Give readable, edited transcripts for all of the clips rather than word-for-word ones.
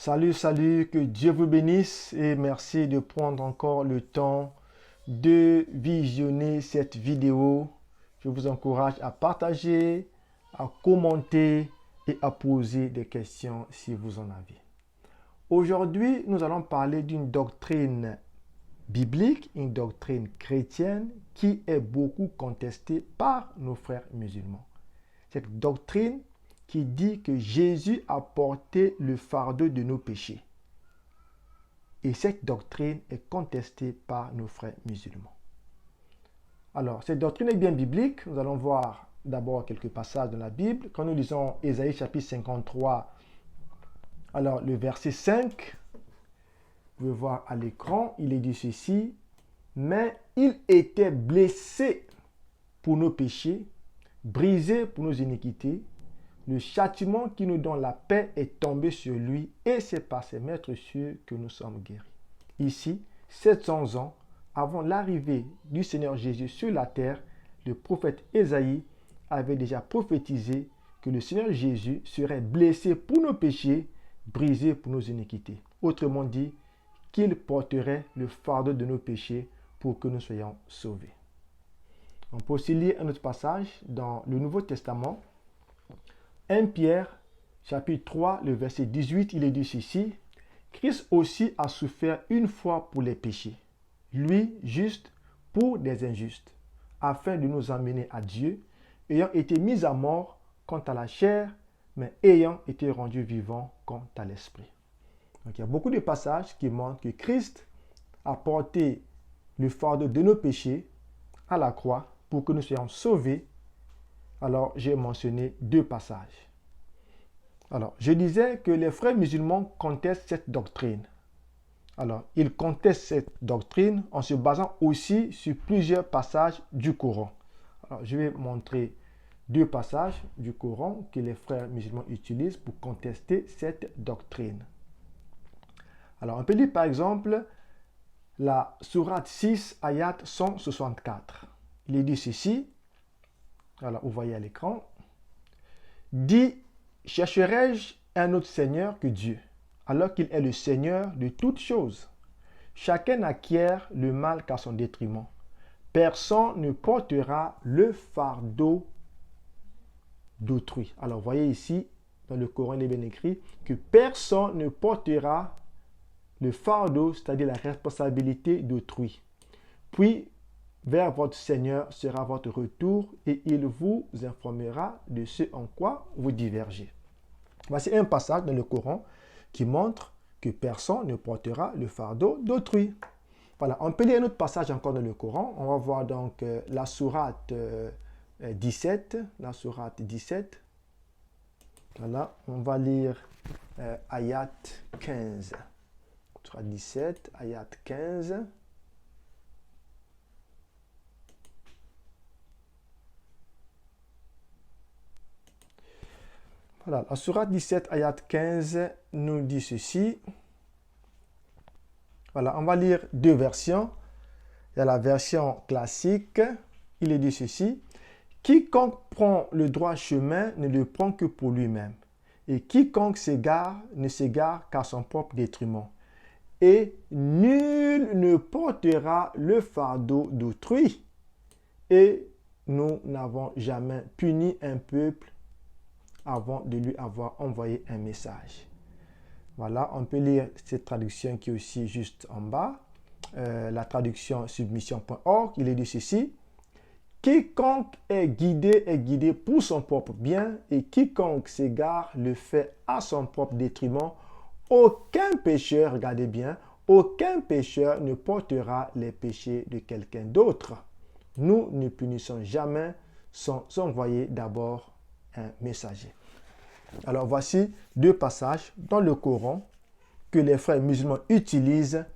Salut, que Dieu vous bénisse et merci de prendre encore le temps de visionner cette vidéo. Je vous encourage à partager, à commenter et à poser des questions si vous en avez. Aujourd'hui, nous allons parler d'une doctrine biblique, une doctrine chrétienne qui est beaucoup contestée par nos frères musulmans. Cette doctrine qui dit que Jésus a porté le fardeau de nos péchés. Et cette doctrine est contestée par nos frères musulmans. Alors, cette doctrine est bien biblique. Nous allons voir d'abord quelques passages dans la Bible. Quand nous lisons Ésaïe chapitre 53, alors le verset 5, vous pouvez voir à l'écran, il est dit ceci, « Mais il était blessé pour nos péchés, brisé pour nos iniquités. Le châtiment qui nous donne la paix est tombé sur lui et c'est par ses maîtressures que nous sommes guéris. » Ici, 700 ans avant l'arrivée du Seigneur Jésus sur la terre, le prophète Ésaïe avait déjà prophétisé que le Seigneur Jésus serait blessé pour nos péchés, brisé pour nos iniquités. Autrement dit, qu'il porterait le fardeau de nos péchés pour que nous soyons sauvés. On peut aussi lire un autre passage dans le Nouveau Testament. 1 Pierre, chapitre 3, le verset 18, il est dit ceci, « Christ aussi a souffert une fois pour les péchés, lui juste pour des injustes, afin de nous amener à Dieu, ayant été mis à mort quant à la chair, mais ayant été rendu vivant quant à l'esprit. » Donc il y a beaucoup de passages qui montrent que Christ a porté le fardeau de nos péchés à la croix pour que nous soyons sauvés. Alors, j'ai mentionné deux passages. Alors, je disais que les frères musulmans contestent cette doctrine. Alors, ils contestent cette doctrine en se basant aussi sur plusieurs passages du Coran. Alors, je vais montrer deux passages du Coran que les frères musulmans utilisent pour contester cette doctrine. Alors, on peut lire par exemple la sourate 6, ayat 164. Il est dit ceci. Alors, vous voyez à l'écran. Dit, chercherai-je un autre Seigneur que Dieu, alors qu'il est le Seigneur de toutes choses. Chacun acquiert le mal qu'à son détriment. Personne ne portera le fardeau d'autrui. Alors, vous voyez ici, dans le Coran, il est bien écrit que personne ne portera le fardeau, c'est-à-dire la responsabilité d'autrui. Puis, vers votre Seigneur sera votre retour et il vous informera de ce en quoi vous divergez. Voici un passage dans le Coran qui montre que personne ne portera le fardeau d'autrui. Voilà, on peut lire un autre passage encore dans le Coran. On va voir donc la sourate 17. La sourate 17. Voilà, on va lire ayat 15. Sourate 17, ayat 15. Voilà, la sourate 17, ayat 15 nous dit ceci. Voilà, on va lire deux versions. Il y a la version classique. Il est dit ceci. Quiconque prend le droit chemin ne le prend que pour lui-même. Et quiconque s'égare ne s'égare qu'à son propre détriment. Et nul ne portera le fardeau d'autrui. Et nous n'avons jamais puni un peuple avant de lui avoir envoyé un message. Voilà, on peut lire cette traduction qui est aussi juste en bas. La traduction submission.org, il est dit ceci. Quiconque est guidé pour son propre bien et quiconque s'égare le fait à son propre détriment. Aucun pécheur, regardez bien, aucun pécheur ne portera les péchés de quelqu'un d'autre. Nous ne punissons jamais sans envoyer d'abord un messager. Alors voici deux passages dans le Coran que les frères musulmans utilisent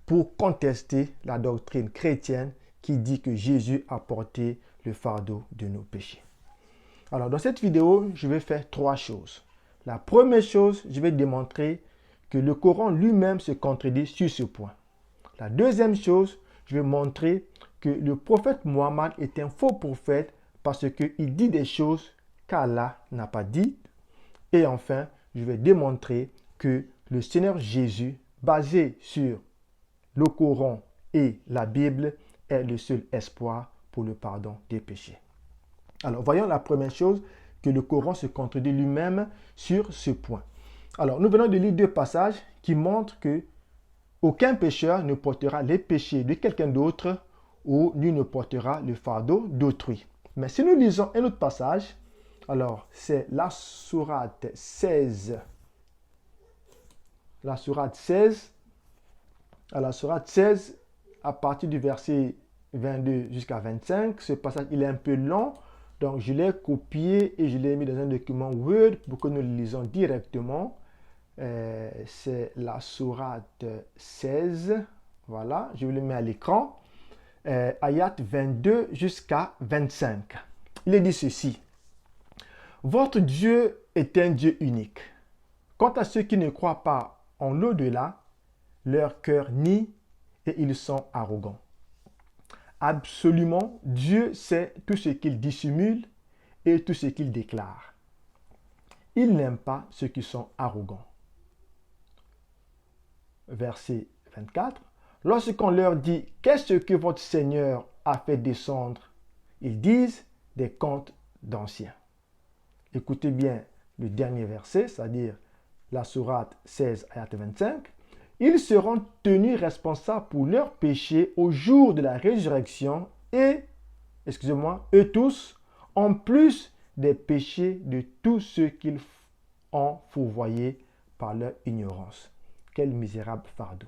pour contester la doctrine chrétienne qui dit que Jésus a porté le fardeau de nos péchés. Alors dans cette vidéo, je vais faire trois choses. La première chose, je vais démontrer que le Coran lui-même se contredit sur ce point. La deuxième chose, je vais montrer que le prophète Mohammed est un faux prophète parce qu'il dit des choses qu'Allah n'a pas dites. Et enfin, je vais démontrer que le Seigneur Jésus, basé sur le Coran et la Bible, est le seul espoir pour le pardon des péchés. Alors, voyons la première chose, que le Coran se contredit lui-même sur ce point. Alors, nous venons de lire deux passages qui montrent que aucun pécheur ne portera les péchés de quelqu'un d'autre ou nul ne portera le fardeau d'autrui. Mais si nous lisons un autre passage, alors c'est la sourate 16. La sourate 16. À la sourate 16, à partir du verset 22 jusqu'à 25, ce passage il est un peu long, donc je l'ai copié et je l'ai mis dans un document Word pour que nous le lisons directement. C'est la sourate 16, voilà, je vous le mets à l'écran, ayat 22 jusqu'à 25. Il est dit ceci: votre Dieu est un Dieu unique. Quant à ceux qui ne croient pas en l'au-delà, leur cœur nie et ils sont arrogants. Absolument, Dieu sait tout ce qu'il dissimule et tout ce qu'il déclare. Il n'aime pas ceux qui sont arrogants. Verset 24. Lorsqu'on leur dit « Qu'est-ce que votre Seigneur a fait descendre ?» ils disent « Des contes d'anciens. » Écoutez bien le dernier verset, c'est-à-dire la sourate 16, ayat 25. Ils seront tenus responsables pour leurs péchés au jour de la résurrection et, eux tous, en plus des péchés de tous ceux qu'ils ont fourvoyés par leur ignorance. Quel misérable fardeau.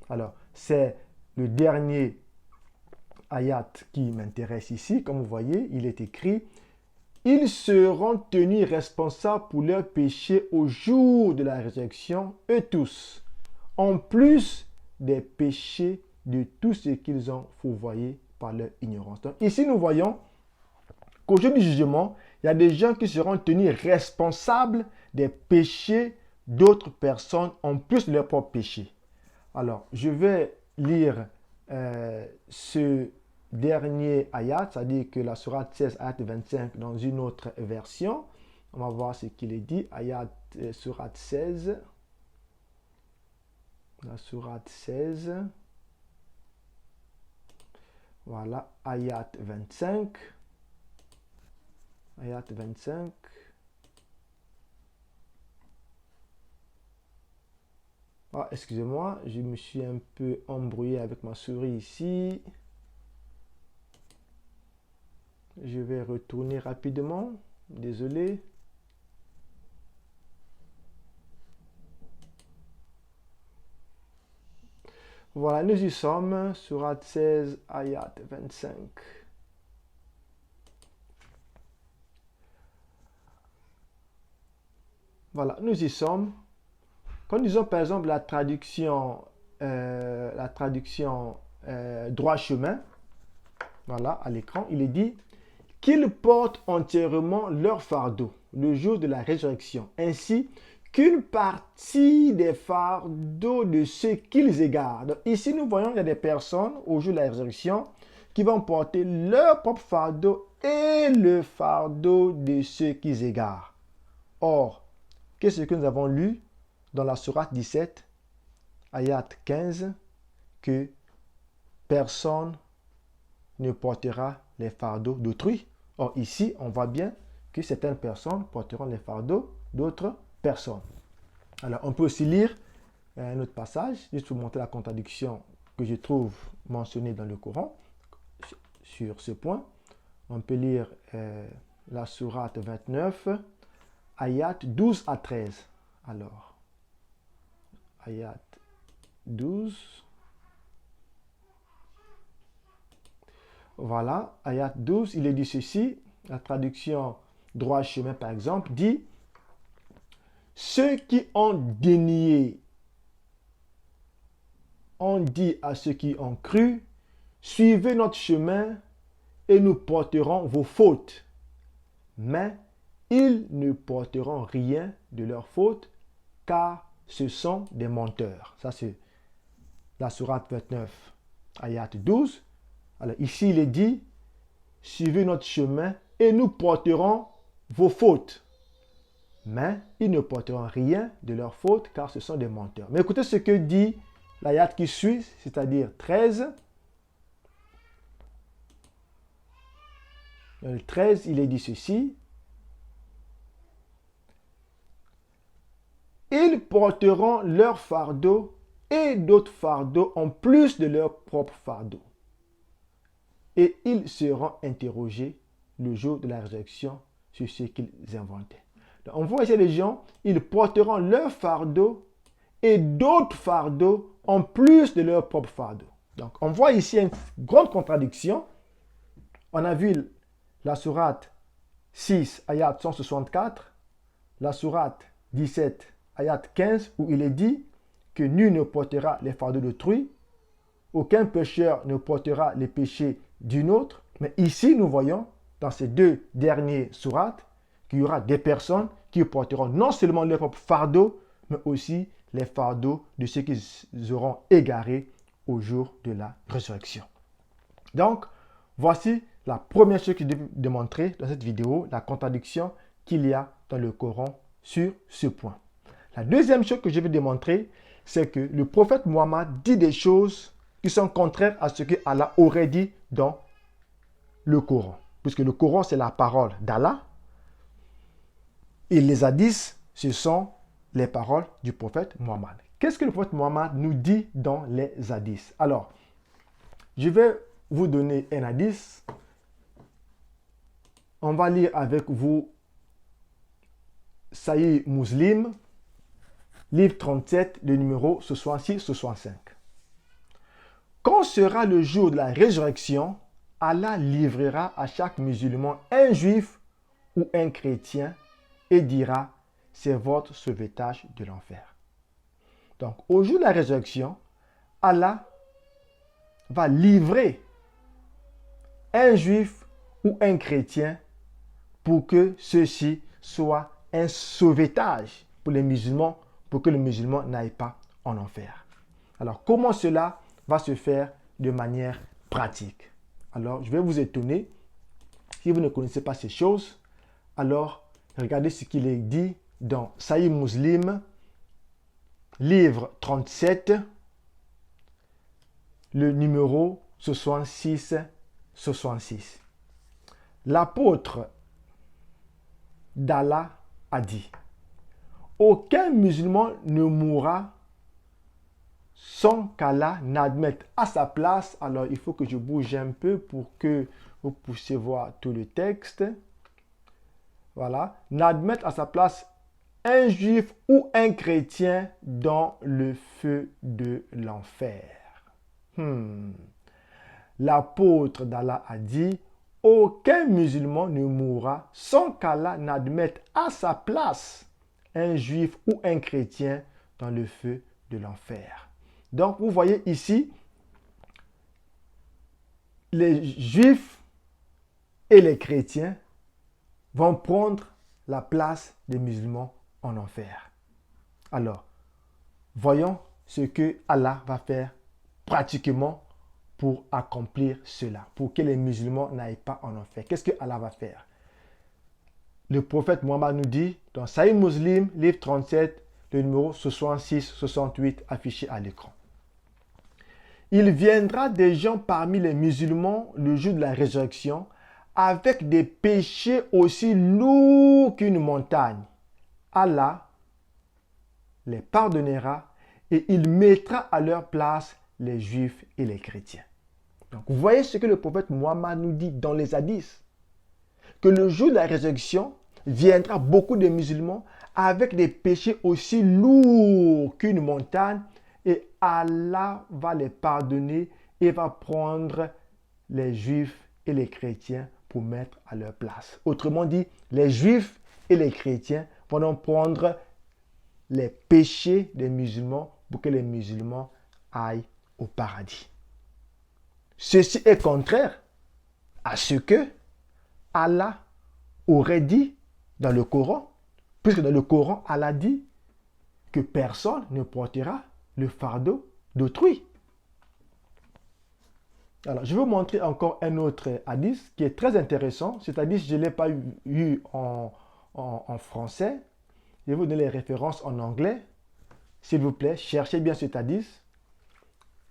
Alors, c'est le dernier ayat qui m'intéresse ici. Comme vous voyez, il est écrit « Ils seront tenus responsables pour leurs péchés au jour de la résurrection, eux tous, en plus des péchés de tous ceux qu'ils ont fourvoyés par leur ignorance. » Donc ici, nous voyons qu'au jour du jugement, il y a des gens qui seront tenus responsables des péchés d'autres personnes en plus de leurs propres péchés. Alors, je vais lire ce dernier ayat, c'est-à-dire que la sourate 16, ayat 25 dans une autre version. On va voir ce qu'il est dit. Ayat, sourate 16. La sourate 16. Voilà, ayat 25. Ayat 25. Ah, excusez-moi, je me suis un peu embrouillé avec ma souris ici. Je vais retourner rapidement. Désolé. Voilà, nous y sommes. Sourate 16, ayat 25. Voilà, nous y sommes. Quand nous disons par exemple la traduction droit chemin, voilà, à l'écran, il est dit qu'ils portent entièrement leur fardeau le jour de la résurrection, ainsi qu'une partie des fardeaux de ceux qu'ils égarent. Donc, ici, nous voyons qu'il y a des personnes au jour de la résurrection qui vont porter leur propre fardeau et le fardeau de ceux qu'ils égarent. Or, qu'est-ce que nous avons lu dans la sourate 17, ayat 15, que personne ne portera les fardeaux d'autrui. Or, ici, on voit bien que certaines personnes porteront les fardeaux d'autres personnes. Alors, on peut aussi lire un autre passage, juste pour montrer la contradiction que je trouve mentionnée dans le Coran sur ce point. On peut lire la sourate 29, ayat 12 à 13. Alors, ayat 12. Voilà, ayat 12, il est dit ceci, la traduction droit chemin par exemple, dit « Ceux qui ont dénié ont dit à ceux qui ont cru, suivez notre chemin et nous porterons vos fautes. Mais ils ne porteront rien de leurs fautes, car ce sont des menteurs. » Ça, c'est la sourate 29, ayat 12. Alors ici, il est dit, suivez notre chemin et nous porterons vos fautes. mais ils ne porteront rien de leur faute car ce sont des menteurs. Mais écoutez ce que dit l'ayat qui suit, c'est-à-dire 13. Dans le 13, il est dit ceci. Ils porteront leur fardeau et d'autres fardeaux en plus de leur propre fardeau. Et ils seront interrogés le jour de la résurrection sur ce qu'ils inventaient. Donc, on voit ici les gens, ils porteront leur fardeau et d'autres fardeaux en plus de leur propre fardeau. Donc, on voit ici une grande contradiction. On a vu la sourate 6, ayat 164, la sourate 17, ayat 15, où il est dit que nul ne portera les fardeaux d'autrui, aucun pécheur ne portera les péchés d'une autre. Mais ici, nous voyons, dans ces deux derniers sourates, qu'il y aura des personnes qui porteront non seulement leur propre fardeau, mais aussi les fardeaux de ceux qui seront égarés au jour de la résurrection. Donc, voici la première chose que je vais démontrer dans cette vidéo, la contradiction qu'il y a dans le Coran sur ce point. La deuxième chose que je vais démontrer, c'est que le prophète Mohammed dit des choses qui sont contraires à ce que Allah aurait dit dans le Coran. Puisque le Coran, c'est la parole d'Allah. Et les hadiths, ce sont les paroles du prophète Mohammed. Qu'est-ce que le prophète Mohammed nous dit dans les hadiths? Alors, je vais vous donner un hadith. On va lire avec vous Sahih Muslim, livre 37, le numéro 66-65. Quand sera le jour de la résurrection, Allah livrera à chaque musulman un juif ou un chrétien et dira, c'est votre sauvetage de l'enfer. Donc, au jour de la résurrection, Allah va livrer un juif ou un chrétien pour que ceci soit un sauvetage pour les musulmans, pour que les musulmans n'aillent pas en enfer. Alors, comment cela va se faire de manière pratique? Alors, je vais vous étonner. Si vous ne connaissez pas ces choses, alors regardez ce qu'il est dit dans Sahih Muslim, livre 37, le numéro 66-66. L'apôtre d'Allah a dit, aucun musulman ne mourra sans qu'Allah n'admette à sa place. Alors, il faut que je bouge un peu pour que vous puissiez voir tout le texte. Voilà. N'admette à sa place un juif ou un chrétien dans le feu de l'enfer. L'apôtre d'Allah a dit, aucun musulman ne mourra sans qu'Allah n'admette à sa place un juif ou un chrétien dans le feu de l'enfer. Donc, vous voyez ici, les juifs et les chrétiens vont prendre la place des musulmans en enfer. Alors, voyons ce que Allah va faire pratiquement pour accomplir cela, pour que les musulmans n'aillent pas en enfer. Qu'est-ce que Allah va faire? Le prophète Mohammed nous dit dans Sahih Muslim, livre 37, le numéro 66-68 affiché à l'écran. Il viendra des gens parmi les musulmans le jour de la résurrection avec des péchés aussi lourds qu'une montagne. Allah les pardonnera et il mettra à leur place les juifs et les chrétiens. Donc, vous voyez ce que le prophète Mohammed nous dit dans les hadiths. Que le jour de la résurrection viendra beaucoup de musulmans avec des péchés aussi lourds qu'une montagne et Allah va les pardonner et va prendre les juifs et les chrétiens pour mettre à leur place. Autrement dit, les juifs et les chrétiens vont donc prendre les péchés des musulmans pour que les musulmans aillent au paradis. Ceci est contraire à ce que Allah aurait dit dans le Coran, puisque dans le Coran, Allah dit que personne ne portera le fardeau d'autrui. Alors, je vais vous montrer encore un autre hadith qui est très intéressant. Cet hadith, je ne l'ai pas eu en français. je vais vous donner les références en anglais. S'il vous plaît, cherchez bien cet hadith.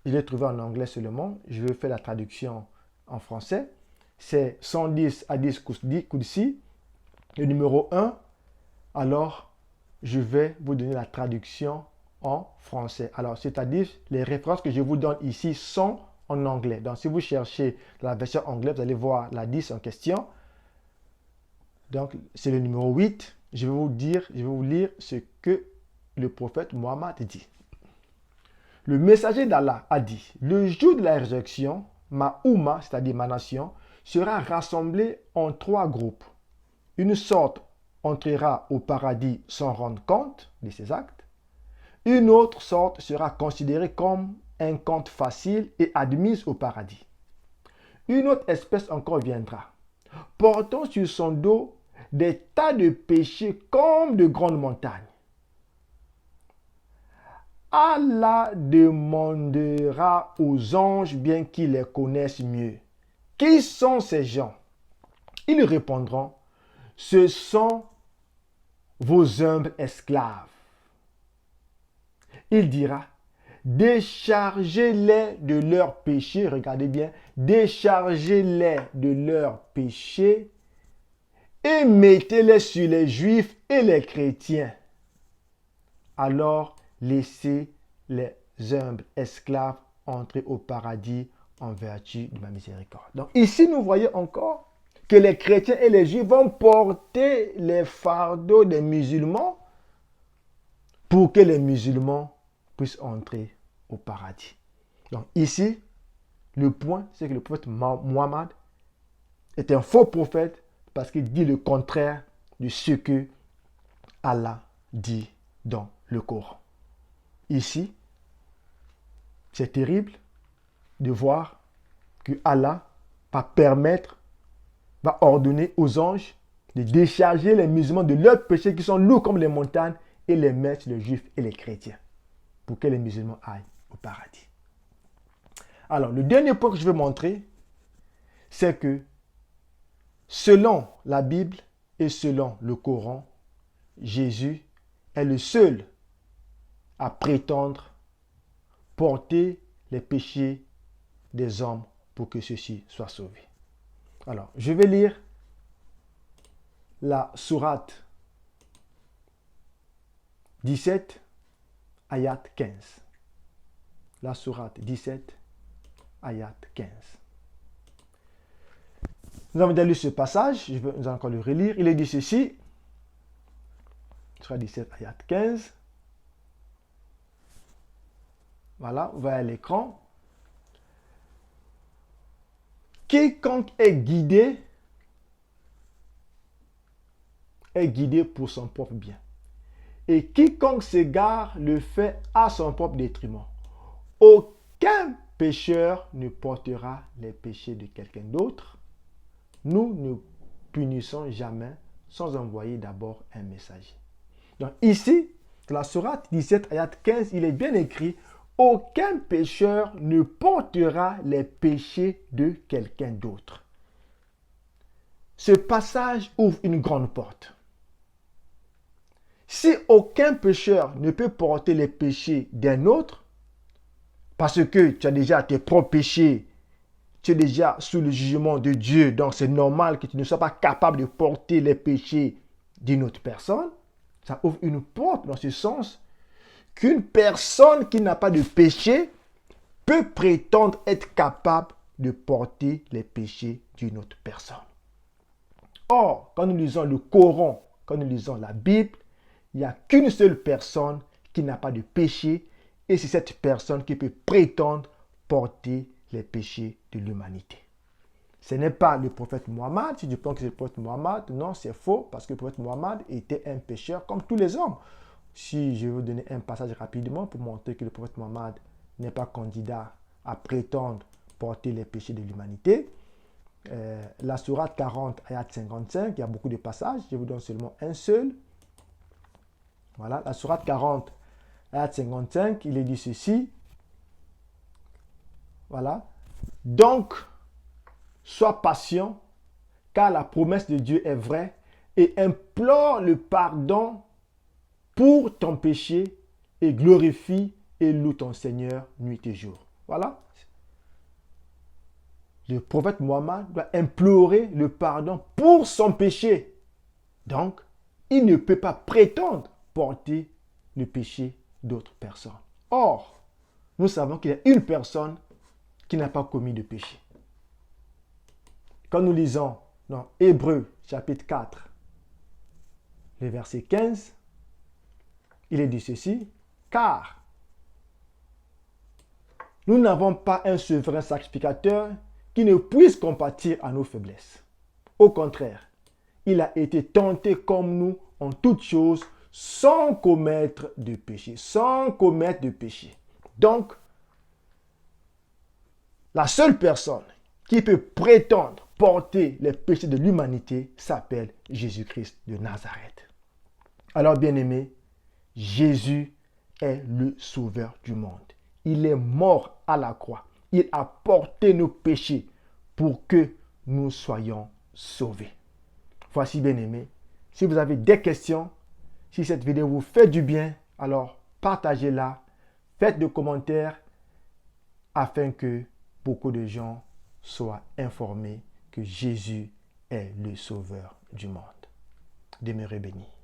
Je l'ai trouvé en anglais seulement. Je vais faire la traduction en français. C'est 110 hadith Qudsi, le numéro 1. Alors, je vais vous donner la traduction en français. Alors, c'est-à-dire, les références que je vous donne ici sont en anglais. Donc, si vous cherchez la version anglaise, vous allez voir la 10 en question. Donc, c'est le numéro 8. Je vais vous lire ce que le prophète Mohammed dit. Le messager d'Allah a dit, le jour de la résurrection, ma Oumma, c'est-à-dire ma nation, sera rassemblée en 3 groupes. Une sorte entrera au paradis sans rendre compte de ses actes. Une autre sorte sera considérée comme un compte facile et admise au paradis. Une autre espèce encore viendra, portant sur son dos des tas de péchés comme de grandes montagnes. Allah demandera aux anges, bien qu'ils les connaissent mieux, qui sont ces gens? Ils répondront, ce sont vos humbles esclaves. Il dira, déchargez-les de leurs péchés, regardez bien, déchargez-les de leurs péchés et mettez-les sur les juifs et les chrétiens. Alors, laissez les humbles esclaves entrer au paradis en vertu de ma miséricorde. Donc ici, nous voyons encore que les chrétiens et les juifs vont porter les fardeaux des musulmans pour que les musulmans puissent entrer au paradis. Donc ici, le point, c'est que le prophète Mohammed est un faux prophète parce qu'il dit le contraire de ce que Allah dit dans le Coran. Ici, c'est terrible de voir que Allah va ordonner aux anges de décharger les musulmans de leurs péchés qui sont lourds comme les montagnes et les mettre sur les juifs et les chrétiens pour que les musulmans aillent au paradis. Alors, le dernier point que je veux montrer, c'est que selon la Bible et selon le Coran, Jésus est le seul à prétendre porter les péchés des hommes pour que ceux-ci soient sauvés. Alors, je vais lire la sourate 17, ayat 15. La sourate 17, ayat 15. Nous avons déjà lu ce passage, nous allons encore le relire. Il est dit ceci, sourate 17, ayat 15. Voilà, vous voyez à l'écran. Quiconque est guidé pour son propre bien. Et quiconque s'égare le fait à son propre détriment. Aucun pécheur ne portera les péchés de quelqu'un d'autre. Nous ne punissons jamais sans envoyer d'abord un messager. Donc ici, dans la sourate 17, ayat 15, il est bien écrit, aucun pécheur ne portera les péchés de quelqu'un d'autre. Ce passage ouvre une grande porte. Si aucun pécheur ne peut porter les péchés d'un autre, parce que tu as déjà tes propres péchés, tu es déjà sous le jugement de Dieu, donc c'est normal que tu ne sois pas capable de porter les péchés d'une autre personne, ça ouvre une porte dans ce sens qu'une personne qui n'a pas de péché peut prétendre être capable de porter les péchés d'une autre personne. Or, quand nous lisons le Coran, quand nous lisons la Bible, il n'y a qu'une seule personne qui n'a pas de péché et c'est cette personne qui peut prétendre porter les péchés de l'humanité. Ce n'est pas le prophète Mohammed. Si tu penses que c'est le prophète Mohammed, non, c'est faux parce que le prophète Mohammed était un pécheur comme tous les hommes. Si je vais vous donner un passage rapidement pour montrer que le prophète Mohammed n'est pas candidat à prétendre porter les péchés de l'humanité. La sourate 40, ayat 55, il y a beaucoup de passages, je vous donne seulement un seul. Voilà, la sourate 40, ayat 55, il est dit ceci. Voilà. Donc, sois patient, car la promesse de Dieu est vraie, et implore le pardon pour ton péché et glorifie et loue ton Seigneur nuit et jour. Voilà. Le prophète Mohammed doit implorer le pardon pour son péché. Donc, il ne peut pas prétendre porter le péché d'autres personnes. Or, nous savons qu'il y a une personne qui n'a pas commis de péché. Quand nous lisons dans Hébreux chapitre 4, le verset 15, il est dit ceci, car nous n'avons pas un souverain sacrificateur qui ne puisse compatir à nos faiblesses. Au contraire, il a été tenté comme nous en toutes choses sans commettre de péché. Sans commettre de péché. Donc, la seule personne qui peut prétendre porter les péchés de l'humanité s'appelle Jésus-Christ de Nazareth. Alors, bien-aimés, Jésus est le sauveur du monde. Il est mort à la croix. Il a porté nos péchés pour que nous soyons sauvés. Voici, bien-aimés, si vous avez des questions, si cette vidéo vous fait du bien, alors partagez-la, faites des commentaires afin que beaucoup de gens soient informés que Jésus est le sauveur du monde. Demeurez bénis.